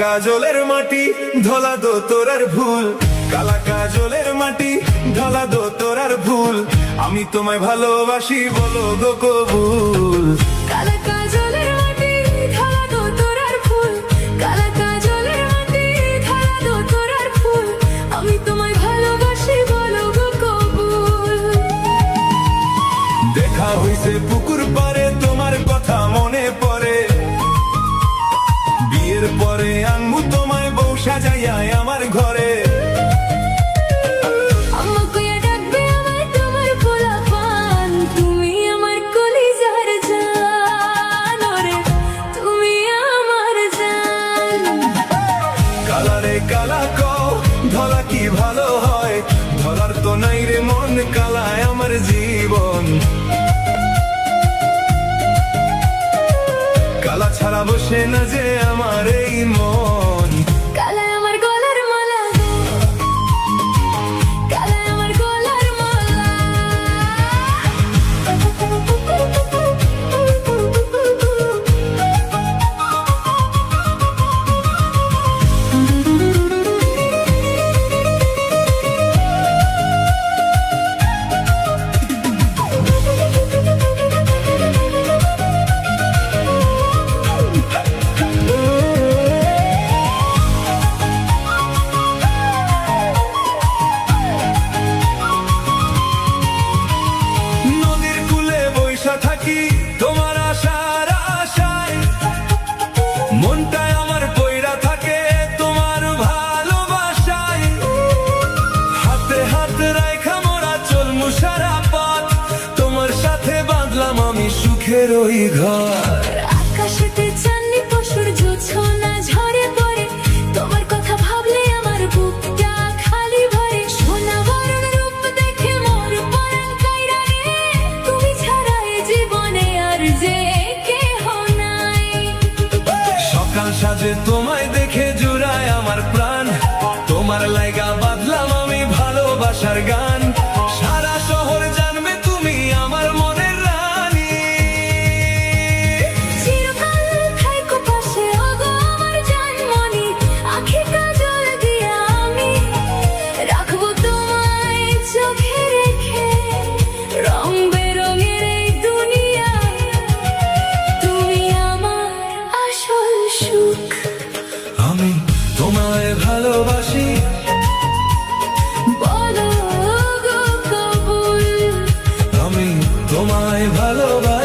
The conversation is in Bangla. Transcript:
কাজলের মাটি ধলা দো তোরার ভুল, কালা কাজলের মাটি ধলা দো তোরার ভুল, আমি তোমায় ভালোবাসি বলো গো কবুল। কালা কাজলের মাটি ধলা দো তোরার ফুল, কালা কাজলের মাটি ধলা দো তোরার ফুল, আমি তোমায় ভালোবাসি বলো গো কবুল। দেখা হইছে পুকুর পারে তোমার কথা মনে পড়ে, বিয়ের পরে আনবো তোমায় বউ সাজাইয়া আমার ঘরে। আম্মা কইয়া ডাকবে আমায় তোমার পোলাপান, তুমি আমার কলিজার জান, ওরে তুমি আমার জান। কালা রে কালা কও ধলা কি ভালো হয়, ধলার তো নাই রে মন, কালায় আমার জীবন। কালা ছাড়া বসে না যে আমার এই মন। কালায় আমার গলার মালা গো, কালায় আমার গলার মালা। নদীর কূলে বইসা থাকি তোমার আশার আশায়, মনটায় আমার পইরা থাকে তোমার ভালোবাসায়। হাতে হাত রাইখা মোরা চলমু সারা পথ, তোমার সাথে বাঁধলাম আমি সুখের ওই ঘর। আকাশেতে চাঁদনি পশুর জোছনা ঝরে পড়ে, তোমার কথা ভাবলে আমার বুকটা খালি ভরে। সোনা বরণ রূপ দেখে মোর পরাণ কাইরা রে, তুমি ছাড়া এ জীবনে আর যে কেহ নাই। সকাল সাজে তোমায় দেখে জুড়ায় আমার প্রাণ, তোমার লাইগা বাঁধলাম আমি ভালোবাসার গান। সারা শহর জানবে তুমি আমার মনের রানী। চিরকাল থাইকো পাশে ওগো আমার জানমনি, আঁখি কাজল দিয়া আমি রাখবো তোমায় চোখে রেখে। রং বেরঙের এই দুনিয়ায় তুমি আমার আসল সুখ। আমি তোমায় ভালোবাসি বলো গো কবুল। আমি তোমায় ভালোবাসি।